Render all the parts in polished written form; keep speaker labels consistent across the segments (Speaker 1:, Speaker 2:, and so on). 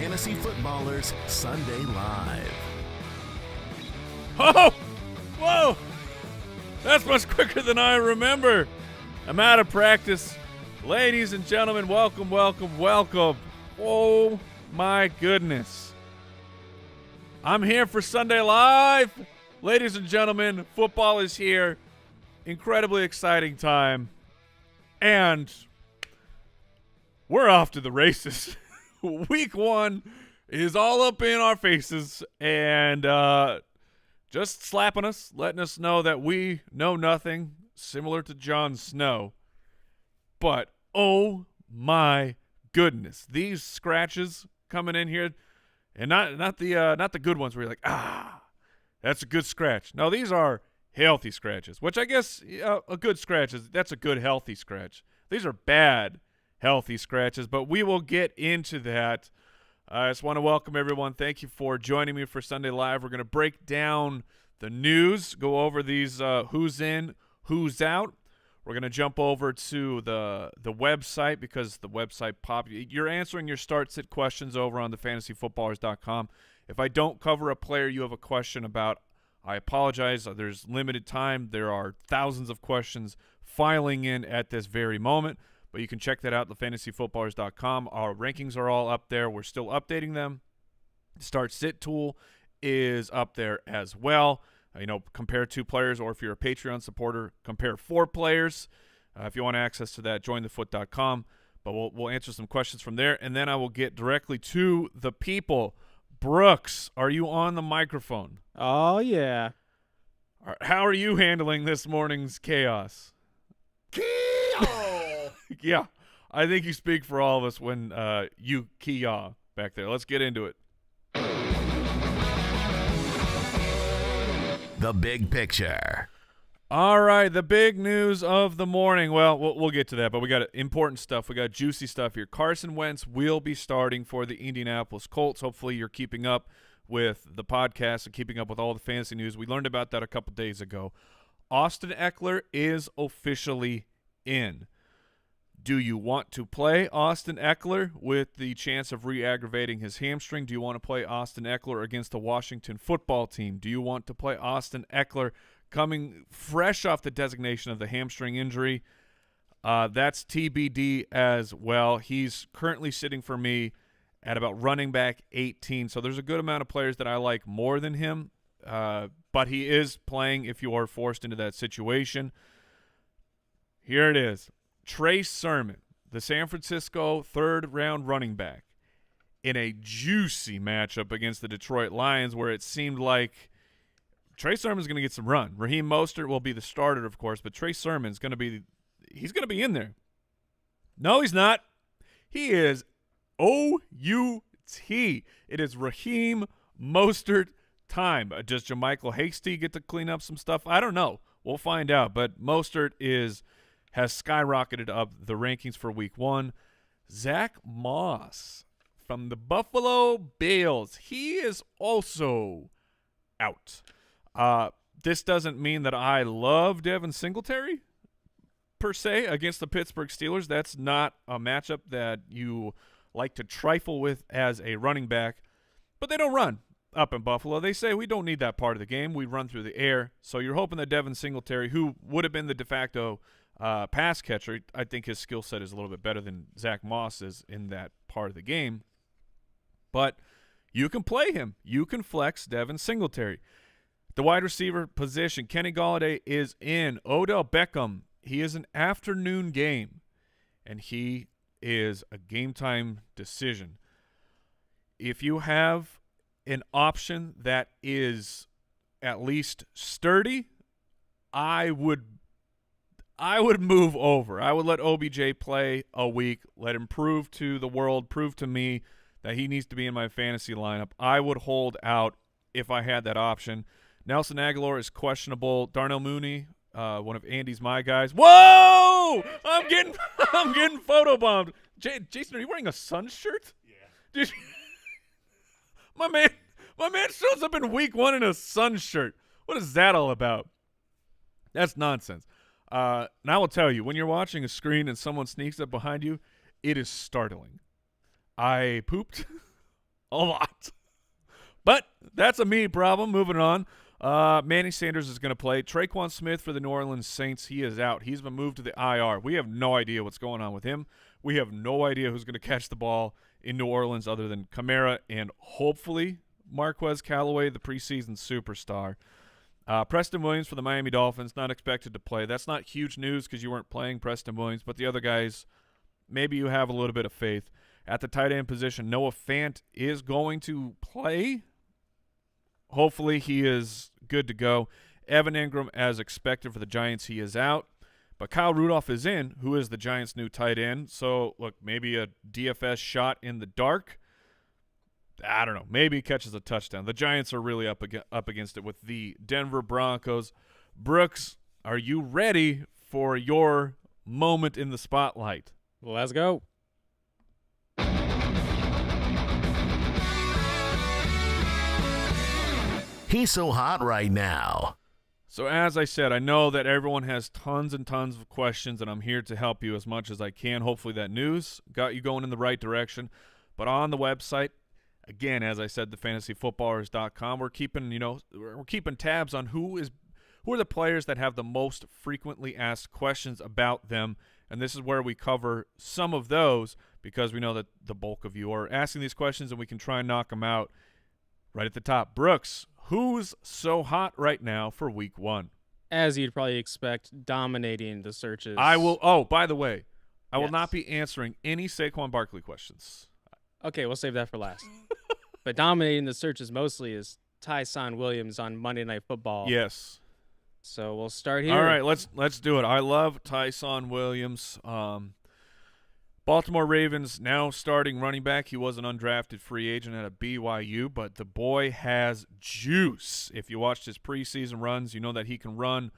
Speaker 1: Fantasy Footballers Sunday Live.
Speaker 2: Oh! Whoa! That's much quicker than I remember. I'm out of practice. Ladies and gentlemen, welcome, welcome, welcome. Oh, my goodness. I'm here for Sunday Live. Ladies and gentlemen, football is here. Incredibly exciting time. And we're off to the races. Week 1 is all up in our faces and just slapping us, letting us know that we know nothing, similar to Jon Snow. But, oh my goodness, these scratches coming in here, and not the good ones where you're like, that's a good scratch. No, these are healthy scratches, which I guess a good scratch that's a good healthy scratch. These are bad healthy scratches, but we will get into that. I just want to welcome everyone. Thank you for joining me for Sunday Live. We're going to break down the news, go over these who's in, who's out. We're going to jump over to the website because the website you're answering your start-sit questions over on the fantasyfootballers.com. If I don't cover a player you have a question about, I apologize. There's limited time. There are thousands of questions filing in at this very moment, but you can check that out at thefantasyfootballers.com. Our rankings are all up there. We're still updating them. The start-sit tool is up there as well. Compare 2 players, or if you're a Patreon supporter, compare 4 players. If you want access to that, jointhefoot.com. But we'll answer some questions from there, and then I will get directly to the people. Brooks, are you on the microphone?
Speaker 3: Oh, yeah.
Speaker 2: How are you handling this morning's chaos? Yeah, I think you speak for all of us when you key-yaw back there. Let's get into it.
Speaker 1: The big picture.
Speaker 2: All right, the big news of the morning. Well, we'll get to that, but we got important stuff. We got juicy stuff here. Carson Wentz will be starting for the Indianapolis Colts. Hopefully you're keeping up with the podcast and keeping up with all the fantasy news. We learned about that a couple days ago. Austin Eckler is officially in. Do you want to play Austin Eckler with the chance of re-aggravating his hamstring? Do you want to play Austin Eckler against the Washington football team? Do you want to play Austin Eckler coming fresh off the designation of the hamstring injury? That's TBD as well. He's currently sitting for me at about running back 18, so there's a good amount of players that I like more than him, but he is playing if you are forced into that situation. Here it is. Trey Sermon, the San Francisco third-round running back, in a juicy matchup against the Detroit Lions where it seemed like Trey Sermon's going to get some run. Raheem Mostert will be the starter, of course, but Trey Sermon's going to be in there. No, he's not. He is O-U-T. It is Raheem Mostert time. Does JaMychal Hasty get to clean up some stuff? I don't know. We'll find out, but Mostert has skyrocketed up the rankings for week 1. Zach Moss from the Buffalo Bills. He is also out. This doesn't mean that I love Devin Singletary, per se, against the Pittsburgh Steelers. That's not a matchup that you like to trifle with as a running back. But they don't run up in Buffalo. They say we don't need that part of the game. We run through the air. So you're hoping that Devin Singletary, who would have been the de facto pass catcher, I think his skill set is a little bit better than Zach Moss is in that part of the game. But you can play him. You can flex Devin Singletary. The wide receiver position, Kenny Golladay is in. Odell Beckham, he is an afternoon game, and he is a game-time decision. If you have an option that is at least sturdy, I would move over. I would let OBJ play a week, let him prove to the world, prove to me that he needs to be in my fantasy lineup. I would hold out if I had that option. Nelson Aguilar is questionable. Darnell Mooney, one of Andy's my guys. Whoa! I'm getting photobombed. Jason, are you wearing a Suns shirt? Yeah. Dude, my man shows up in week 1 in a Suns shirt. What is that all about? That's nonsense. And I will tell you, when you're watching a screen and someone sneaks up behind you, it is startling. I pooped A lot. But that's a me problem. Moving on. Manny Sanders is going to play. Traquan Smith for the New Orleans Saints, he is out. He's been moved to the IR. We have no idea what's going on with him. We have no idea who's going to catch the ball in New Orleans other than Kamara and hopefully Marquez Callaway, the preseason superstar. Preston Williams for the Miami Dolphins, not expected to play. That's not huge news because you weren't playing Preston Williams, but the other guys, maybe you have a little bit of faith. At the tight end position, Noah Fant is going to play. Hopefully he is good to go. Evan Ingram, as expected for the Giants, he is out. But Kyle Rudolph is in, who is the Giants' new tight end. So, look, maybe a DFS shot in the dark. I don't know. Maybe he catches a touchdown. The Giants are really up against it with the Denver Broncos. Brooks, are you ready for your moment in the spotlight?
Speaker 3: Let's go.
Speaker 1: He's so hot right now.
Speaker 2: So as I said, I know that everyone has tons and tons of questions, and I'm here to help you as much as I can. Hopefully that news got you going in the right direction. But on the website, again, as I said, thefantasyfootballers.com, we're keeping tabs on who are the players that have the most frequently asked questions about them, and this is where we cover some of those because we know that the bulk of you are asking these questions, and we can try and knock them out right at the top. Brooks, who's so hot right now for week 1?
Speaker 3: As you'd probably expect, dominating the searches.
Speaker 2: I will. Oh, by the way, I will
Speaker 3: Yes.
Speaker 2: not be answering any Saquon Barkley questions.
Speaker 3: Okay, we'll save that for last. But dominating the searches mostly is Tyson Williams on Monday Night Football.
Speaker 2: Yes.
Speaker 3: So we'll start here.
Speaker 2: All right, let's do it. I love Tyson Williams. Baltimore Ravens now starting running back. He was an undrafted free agent at a BYU, but the boy has juice. If you watched his preseason runs, you know that he can run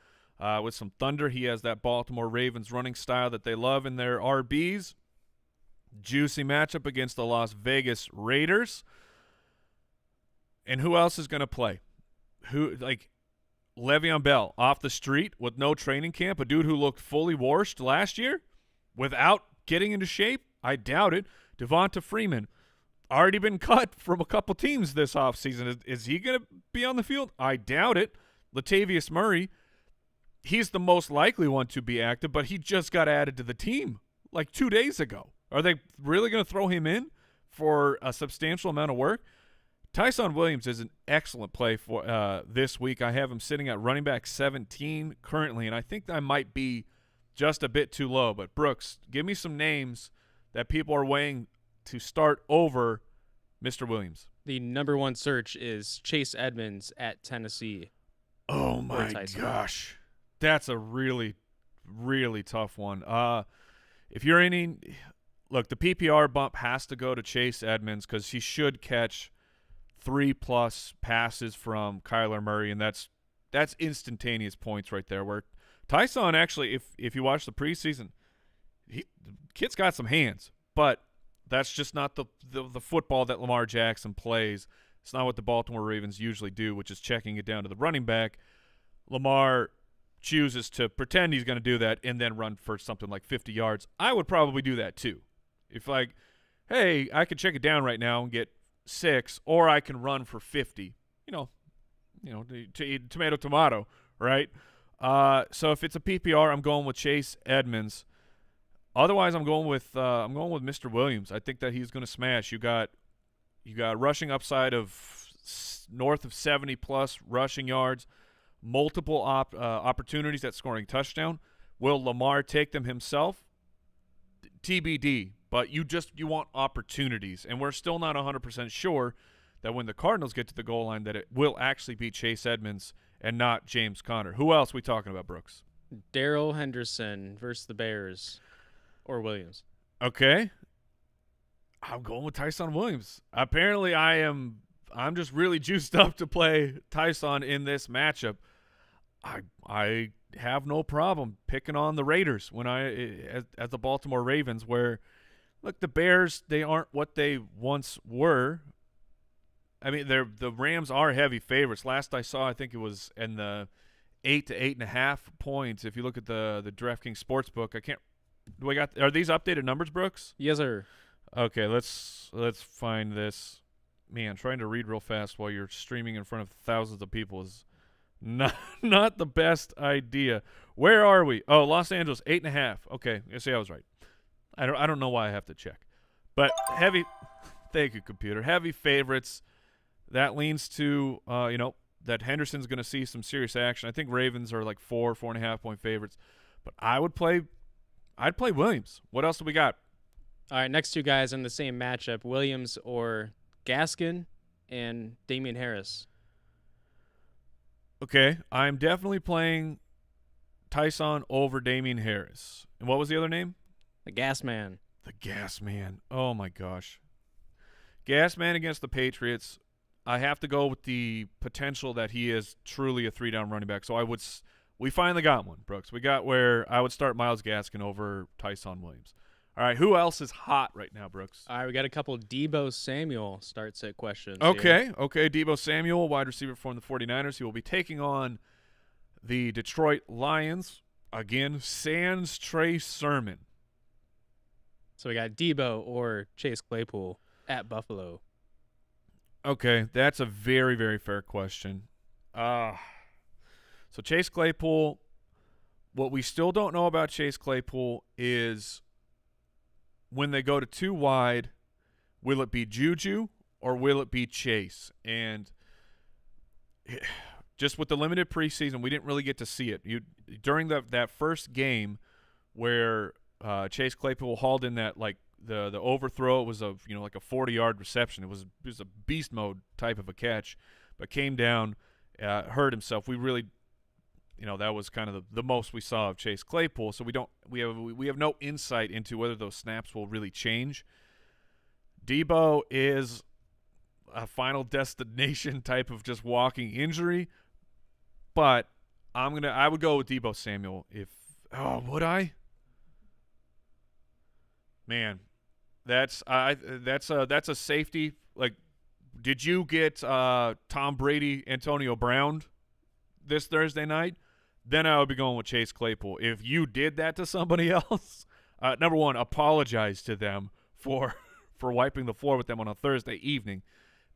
Speaker 2: with some thunder. He has that Baltimore Ravens running style that they love in their RBs. Juicy matchup against the Las Vegas Raiders. And who else is going to play? Le'Veon Bell off the street with no training camp, a dude who looked fully washed last year without getting into shape? I doubt it. Devonta Freeman, already been cut from a couple teams this offseason. Is he going to be on the field? I doubt it. Latavius Murray, he's the most likely one to be active, but he just got added to the team like 2 days ago. Are they really going to throw him in for a substantial amount of work? Tyson Williams is an excellent play for this week. I have him sitting at running back 17 currently, and I think I might be just a bit too low. But, Brooks, give me some names that people are weighing to start over Mr. Williams.
Speaker 3: The number one search is Chase Edmonds at Tennessee.
Speaker 2: Oh, my gosh. That's a really, really tough one. If you're in – look, the PPR bump has to go to Chase Edmonds because he should catch 3+ passes from Kyler Murray, and that's instantaneous points right there. Where Tyson actually, if you watch the preseason, the kid's got some hands, but that's just not the football that Lamar Jackson plays. It's not what the Baltimore Ravens usually do, which is checking it down to the running back. Lamar chooses to pretend he's going to do that and then run for something like 50 yards. I would probably do that too. If hey, I could check it down right now and get 6, or I can run for 50. Tomato, right? So if it's a PPR, I'm going with Chase Edmonds. Otherwise, I'm going with Mr. Williams. I think that he's going to smash. You got rushing upside of north of 70+ rushing yards, multiple opportunities at scoring touchdown. Will Lamar take them himself? TBD. But you want opportunities, and we're still not 100% sure that when the Cardinals get to the goal line that it will actually be Chase Edmonds and not James Conner. Who else we talking about, Brooks?
Speaker 3: Darrell Henderson versus the Bears or Williams.
Speaker 2: Okay. I'm going with Tyson Williams. Apparently I'm just really juiced up to play Tyson in this matchup. I have no problem picking on the Raiders as the Baltimore Ravens, where look, the Bears, they aren't what they once were. I mean, the Rams are heavy favorites. Last I saw, I think it was in the 8 to 8.5 points. If you look at the DraftKings Sportsbook, are these updated numbers, Brooks?
Speaker 3: Yes, sir.
Speaker 2: Okay, let's find this. man, trying to read real fast while you're streaming in front of thousands of people is not the best idea. Where are we? Oh, Los Angeles, 8.5. Okay, I see I was right. I don't know why I have to check. But heavy thank you, computer. Heavy favorites. That leans to that Henderson's going to see some serious action. I think Ravens are like 4.5 point favorites. But I'd play Williams. What else do we got?
Speaker 3: All right, next two guys in the same matchup, Williams or Gaskin and Damian Harris.
Speaker 2: Okay, I'm definitely playing Tyson over Damian Harris. And what was the other name?
Speaker 3: The Gas Man.
Speaker 2: The Gas Man. Oh, my gosh. Gas Man against the Patriots. I have to go with the potential that he is truly a three-down running back. So we finally got one, Brooks. We got where I would start Myles Gaskin over Tyson Williams. All right, who else is hot right now, Brooks?
Speaker 3: All right, we got a couple Deebo Samuel starts at questions.
Speaker 2: Okay. Deebo Samuel, wide receiver from the 49ers. He will be taking on the Detroit Lions. Again, sans Trey Sermon.
Speaker 3: So we got Deebo or Chase Claypool at Buffalo.
Speaker 2: Okay, that's a very, very fair question. So Chase Claypool, what we still don't know about Chase Claypool is when they go to two wide, will it be Juju or will it be Chase? And just with the limited preseason, we didn't really get to see it. During that first game where Chase Claypool hauled in that the overthrow, it was a 40-yard reception. It was a beast mode type of a catch, but came down, hurt himself. We really, that was kind of the most we saw of Chase Claypool. So we have no insight into whether those snaps will really change. Deebo is a final destination type of just walking injury, but I would go with Deebo Samuel would I? Man, that's a safety. Like, did you get Tom Brady, Antonio Brown this Thursday night? Then I would be going with Chase Claypool. If you did that to somebody else, number one, apologize to them for wiping the floor with them on a Thursday evening.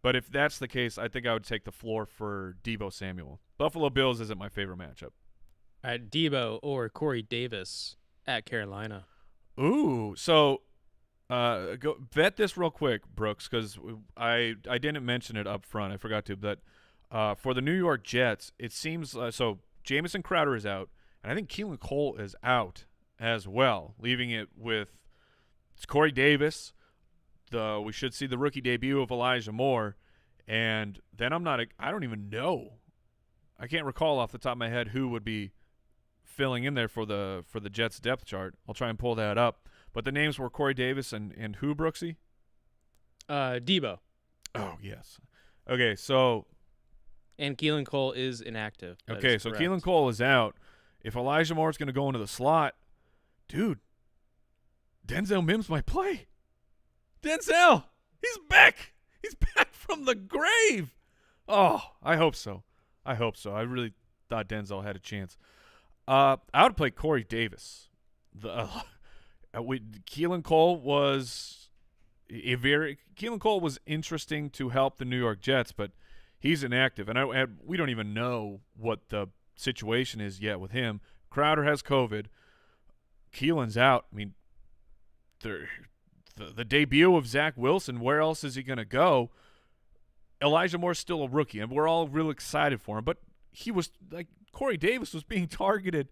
Speaker 2: But if that's the case, I think I would take the floor for Deebo Samuel. Buffalo Bills isn't my favorite matchup.
Speaker 3: All right, Deebo or Corey Davis at Carolina.
Speaker 2: Ooh, so go vet this real quick, Brooks, because I didn't mention it up front. I forgot to. But for the New York Jets, it seems so Jamison Crowder is out, and I think Keelan Cole is out as well, leaving it with Corey Davis. We should see the rookie debut of Elijah Moore, and then I don't even know. I can't recall off the top of my head who would be filling in there for the Jets depth chart. I'll try and pull that up. But the names were Corey Davis and who, Brooksy?
Speaker 3: Deebo.
Speaker 2: Oh, yes. Okay, so.
Speaker 3: And Keelan Cole is inactive.
Speaker 2: Okay, so Keelan Cole is out. If Elijah Moore is going to go into the slot, dude, Denzel Mims might play. Denzel, he's back. He's back from the grave. Oh, I hope so. I really thought Denzel had a chance. I would play Corey Davis. Keelan Cole was interesting to help the New York Jets, but he's inactive, and we don't even know what the situation is yet with him. Crowder has COVID. Keelan's out. I mean, the debut of Zach Wilson, where else is he going to go? Elijah Moore's still a rookie, and we're all real excited for him, but he was Corey Davis was being targeted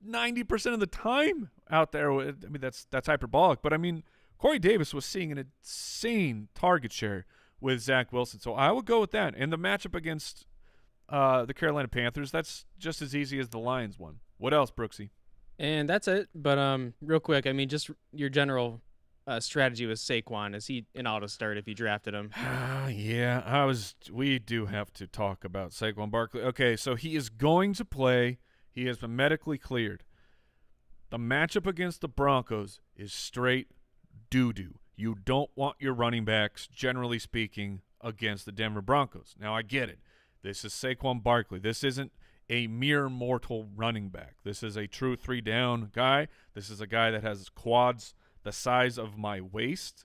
Speaker 2: 90% of the time out there. I mean, that's hyperbolic, but I mean, Corey Davis was seeing an insane target share with Zach Wilson. So I would go with that. And the matchup against the Carolina Panthers, that's just as easy as the Lions one. What else, Brooksy?
Speaker 3: And that's it. But real quick, I mean, just your general strategy with Saquon. Is he an auto start if you drafted him?
Speaker 2: Yeah, we do have to talk about Saquon Barkley. Okay, so he is going to play. He has been medically cleared. The matchup against the Broncos is straight doo-doo. You don't want your running backs, generally speaking, against the Denver Broncos. Now, I get it. This is Saquon Barkley. This isn't a mere mortal running back. This is a true three-down guy. This is a guy that has quads the size of my waist.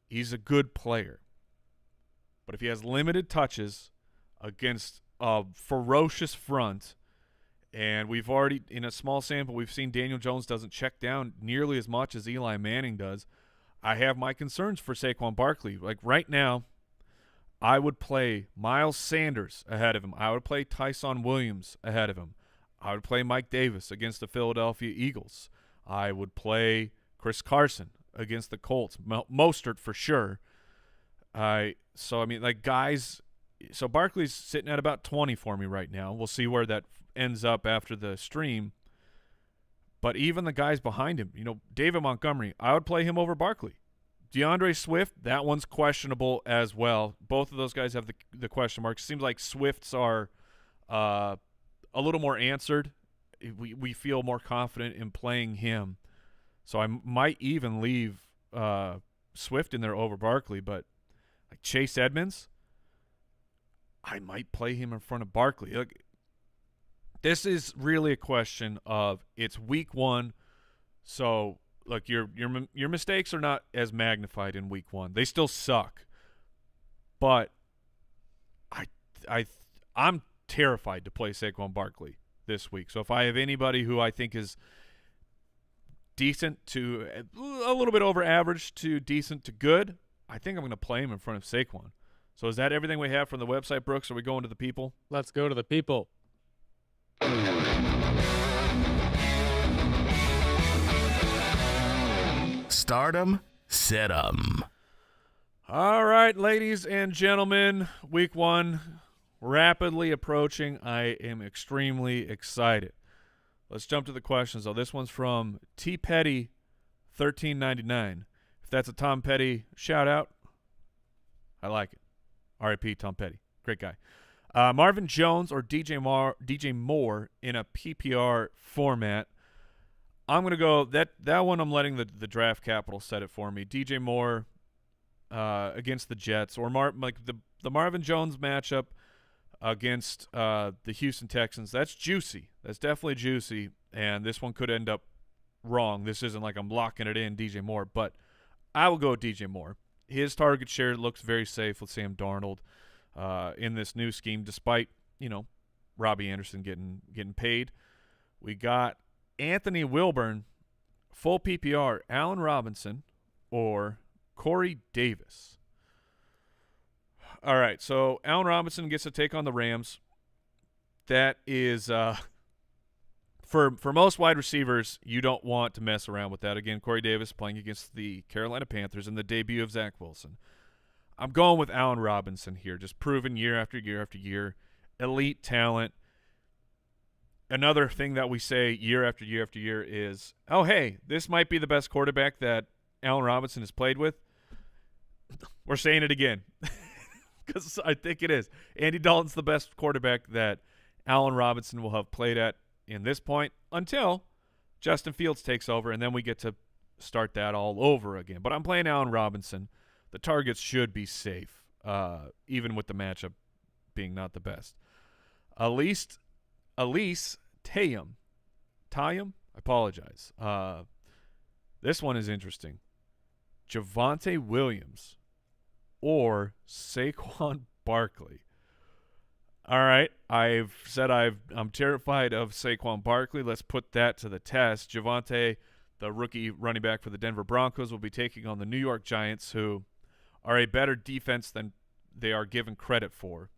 Speaker 2: He's a good player. But if he has limited touches against a ferocious front, and we've already, in a small sample, we've seen Daniel Jones doesn't check down nearly as much as Eli Manning does, I have my concerns for Saquon Barkley. Like right now, I would play Miles Sanders ahead of him. I would play Tyson Williams ahead of him. I would play Mike Davis against the Philadelphia Eagles. I would play Chris Carson against the Colts. Mostert for sure. So Barkley's sitting at about 20 for me right now. We'll see where that ends up after the stream. But even the guys behind him, David Montgomery, I would play him over Barkley. DeAndre Swift, that one's questionable as well. Both of those guys have the question marks. Seems like Swift's are a little more answered. We feel more confident in playing him. So I might even leave Swift in there over Barkley. But like Chase Edmonds, I might play him in front of Barkley. Like, this is really a question of it's week 1, so look, your mistakes are not as magnified in week 1. They still suck, but I'm terrified to play Saquon Barkley this week. So if I have anybody who I think is decent to a little bit over average to decent to good, I think I'm going to play him in front of Saquon. So is that everything we have from the website, Brooks? Are we going to the people?
Speaker 3: Let's go to the people.
Speaker 1: Stardom, set 'em.
Speaker 2: All right, ladies and gentlemen, week 1 rapidly approaching. I am extremely excited. Let's jump to the questions, though. This one's from T. Petty 1399. If that's a Tom Petty shout-out, I like it. R.I.P. Tom Petty. Great guy. Marvin Jones or DJ Moore in a PPR format. I'm going to go that one. I'm letting the draft capital set it for me. DJ Moore against the Jets, or the Marvin Jones matchup against the Houston Texans. That's juicy. That's definitely juicy, and this one could end up wrong. This isn't like I'm locking it in, DJ Moore, but I will go with DJ Moore. His target share looks very safe with Sam Darnold in this new scheme, despite Robbie Anderson getting paid. We got Anthony Wilburn, full PPR, Allen Robinson, or Corey Davis. All right, so Allen Robinson gets to take on the Rams. That is for most wide receivers, you don't want to mess around with that. Again, Corey Davis playing against the Carolina Panthers in the debut of Zach Wilson. I'm going with Allen Robinson here, just proven year after year after year. Elite talent. Another thing that we say year after year after year is, oh, hey, this might be the best quarterback that Allen Robinson has played with. We're saying it again because I think it is. Andy Dalton's the best quarterback that Allen Robinson will have played at in this point until Justin Fields takes over, and then we get to start that all over again. But I'm playing Allen Robinson. The targets should be safe, even with the matchup being not the best. Elise Tayum. I apologize. This one is interesting. Javonte Williams or Saquon Barkley. All right, I've said I'm terrified of Saquon Barkley. Let's put that to the test. Javonte, the rookie running back for the Denver Broncos, will be taking on the New York Giants, who are a better defense than they are given credit for.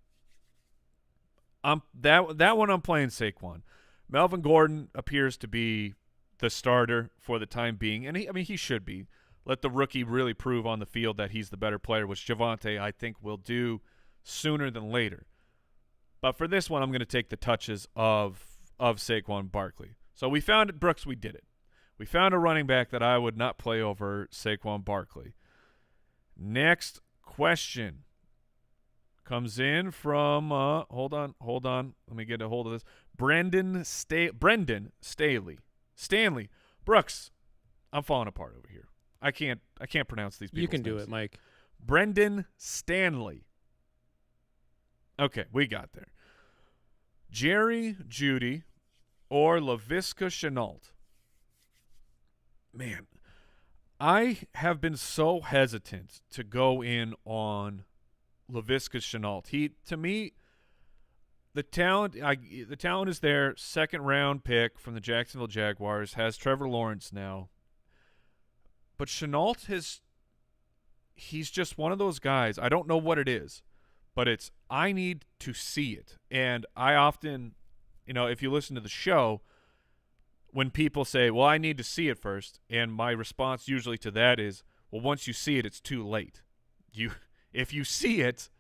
Speaker 2: That one I'm playing Saquon. Melvin Gordon appears to be the starter for the time being, and he should be. Let the rookie really prove on the field that he's the better player, which Javonte, I think, will do sooner than later. But for this one, I'm going to take the touches of Saquon Barkley. So we found it, Brooks, we did it. We found a running back that I would not play over Saquon Barkley. Next question comes in from, hold on. Let me get a hold of this. Brendan Staley. Stanley. Brooks, I'm falling apart over here. I can't pronounce these people's
Speaker 3: You can do
Speaker 2: names.
Speaker 3: it, Mike.
Speaker 2: Brendan Stanley. Okay, we got there. Jerry Jeudy or Laviska Shenault. Man, I have been so hesitant to go in on Laviska Shenault. To me, the talent is there. Second round pick from the Jacksonville Jaguars, has Trevor Lawrence now. But Shenault he's just one of those guys. I don't know what it is, but I need to see it. And I often, if you listen to the show, when people say, well, I need to see it first, and my response usually to that is, well, once you see it, it's too late. If you see it,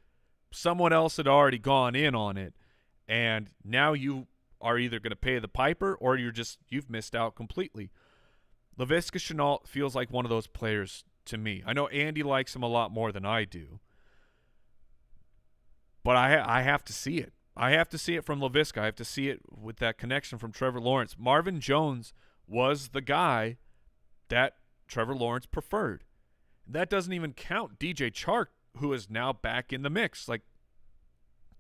Speaker 2: someone else had already gone in on it, and now you are either going to pay the piper or you've missed out completely. Laviska Shenault feels like one of those players to me. I know Andy likes him a lot more than I do, but I have to see it. I have to see it from Laviska. I have to see it with that connection from Trevor Lawrence. Marvin Jones was the guy that Trevor Lawrence preferred. That doesn't even count DJ Chark, who is now back in the mix. Like,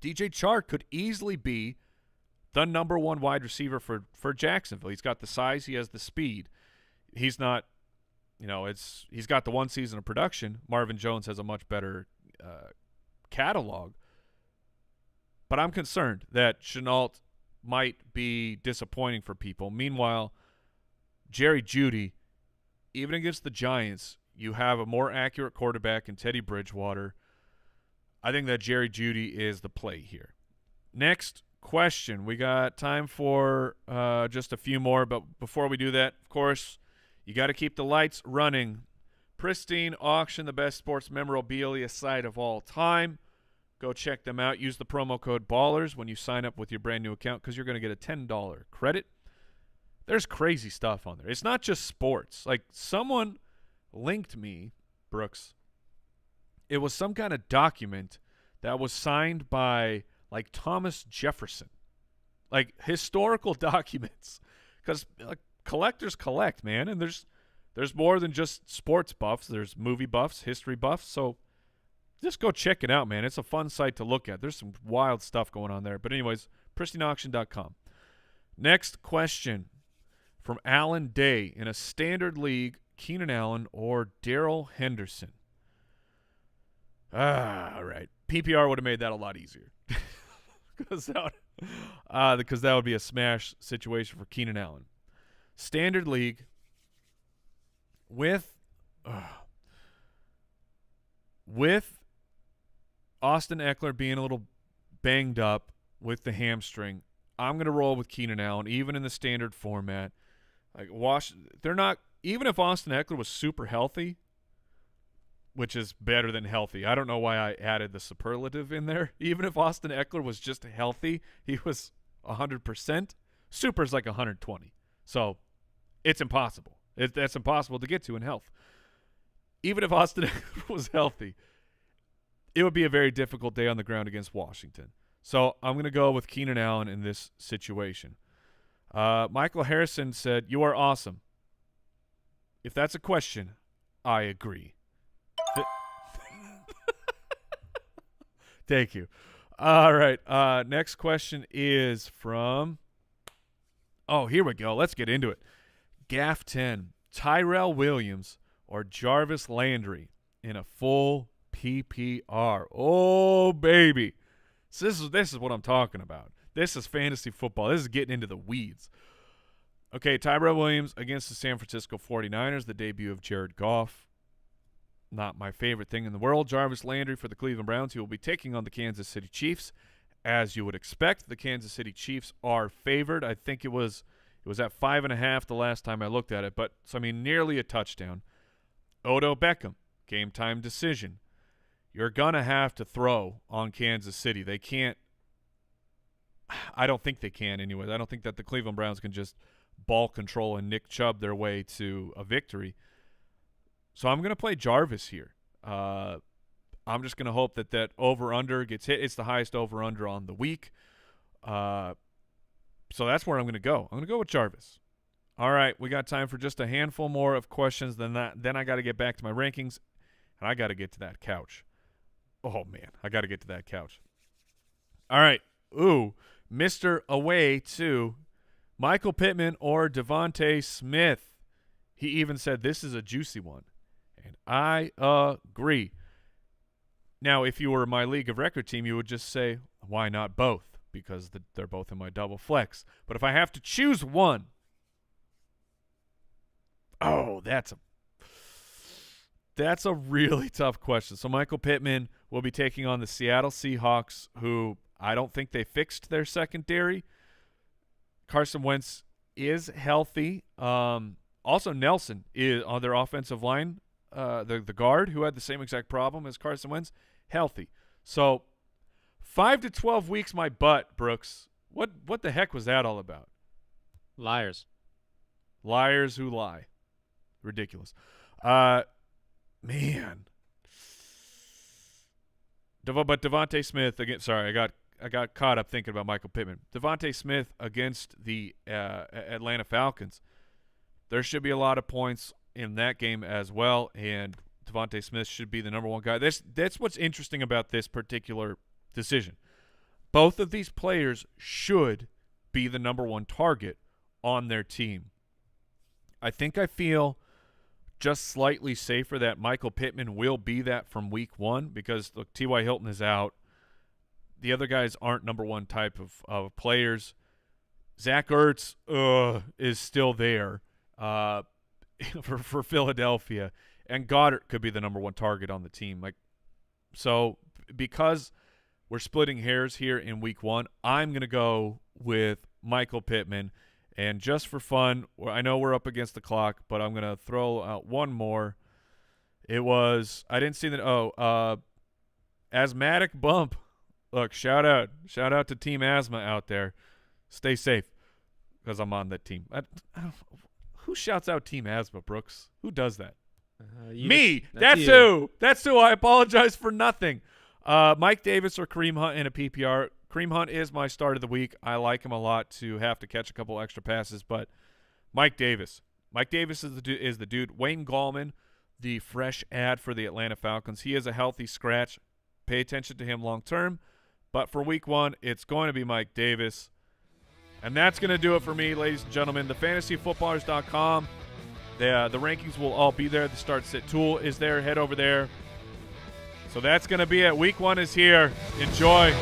Speaker 2: DJ Chark could easily be the number one wide receiver for Jacksonville. He's got the size. He has the speed. He's not, he's got the one season of production. Marvin Jones has a much better catalog. But I'm concerned that Shenault might be disappointing for people. Meanwhile, Jerry Jeudy, even against the Giants, you have a more accurate quarterback in Teddy Bridgewater. I think that Jerry Jeudy is the play here. Next question. We got time for just a few more, but before we do that, of course, you got to keep the lights running. Pristine Auction, the best sports memorabilia site of all time. Go check them out. Use the promo code BALLERS when you sign up with your brand new account because you're going to get a $10 credit. There's crazy stuff on there. It's not just sports. Like, someone linked me, Brooks. It was some kind of document that was signed by, like, Thomas Jefferson. Like, historical documents. Because collectors collect, man. And there's more than just sports buffs. There's movie buffs, history buffs. So just go check it out, man. It's a fun site to look at. There's some wild stuff going on there. But anyways, pristineauction.com. Next question from Alan Day. In a standard league, Keenan Allen or Darrell Henderson? All right. PPR would have made that a lot easier. Because that would be a smash situation for Keenan Allen. Standard league with Austin Eckler being a little banged up with the hamstring, I'm going to roll with Keenan Allen, even in the standard format. Like, they're not, even if Austin Eckler was super healthy, which is better than healthy. I don't know why I added the superlative in there. Even if Austin Eckler was just healthy, he was 100%. Super's like 120. So it's impossible. That's impossible to get to in health. Even if Austin Eckler was healthy, it would be a very difficult day on the ground against Washington. So I'm going to go with Keenan Allen in this situation. Michael Harrison said, "You are awesome." If that's a question, I agree. Thank you. All right. Next question is from, here we go. Let's get into it. Gaff 10, Tyrell Williams or Jarvis Landry in a full PPR. Oh, baby. So this is what I'm talking about. This is fantasy football. This is getting into the weeds. Okay, Tyrell Williams against the San Francisco 49ers, the debut of Jared Goff. Not my favorite thing in the world. Jarvis Landry for the Cleveland Browns. He will be taking on the Kansas City Chiefs. As you would expect, the Kansas City Chiefs are favored. I think it was at 5.5 the last time I looked at it. But, so I mean, nearly a touchdown. Odell Beckham, game time decision. You're going to have to throw on Kansas City. They can't. I don't think they can anyways. I don't think that the Cleveland Browns can just ball control and Nick Chubb their way to a victory. So I'm going to play Jarvis here. I'm just going to hope that over-under gets hit. It's the highest over-under on the week. So that's where I'm going to go. I'm going to go with Jarvis. All right, we got time for just a handful more of questions than that. Then I got to get back to my rankings, and I got to get to that couch. Oh, man, I got to get to that couch. All right. Ooh, Mr. Away to Michael Pittman or Devontae Smith. He even said this is a juicy one. And I agree. Now, if you were my league of record team, you would just say, why not both? Because they're both in my double flex. But if I have to choose one, that's a really tough question. So Michael Pittman will be taking on the Seattle Seahawks, who I don't think they fixed their secondary. Carson Wentz is healthy. Also, Nelson is on their offensive line, the guard who had the same exact problem as Carson Wentz, healthy. So 5 to 12 weeks, my butt, Brooks. What the heck was that all about?
Speaker 3: Liars
Speaker 2: who lie. Ridiculous. Man. But Devontae Smith again. Sorry, I got caught up thinking about Michael Pittman. Devontae Smith against the Atlanta Falcons. There should be a lot of points in that game as well, and Devontae Smith should be the number one guy. That's what's interesting about this particular decision. Both of these players should be the number one target on their team. I think I feel just slightly safer that Michael Pittman will be that from week one because, look, T.Y. Hilton is out. The other guys aren't number one type of players. Zach Ertz is still there for Philadelphia, and Goddard could be the number one target on the team. So because we're splitting hairs here in week one, I'm going to go with Michael Pittman. And just for fun, I know we're up against the clock, but I'm going to throw out one more. It was – I didn't see that – asthmatic bump. Look, shout out to Team Asthma out there. Stay safe because I'm on that team. Who shouts out Team Asthma, Brooks? Who does that? Me. That's who. That's who. I apologize for nothing. Mike Davis or Kareem Hunt in a PPR. Kareem Hunt is my start of the week. I like him a lot to have to catch a couple extra passes, but Mike Davis. Mike Davis is the dude. Wayne Gallman, the fresh ad for the Atlanta Falcons. He is a healthy scratch. Pay attention to him long term. But for week one, it's going to be Mike Davis. And that's going to do it for me, ladies and gentlemen. The fantasyfootballers.com. The rankings will all be there. The start-sit tool is there. Head over there. So that's going to be it. Week one is here. Enjoy.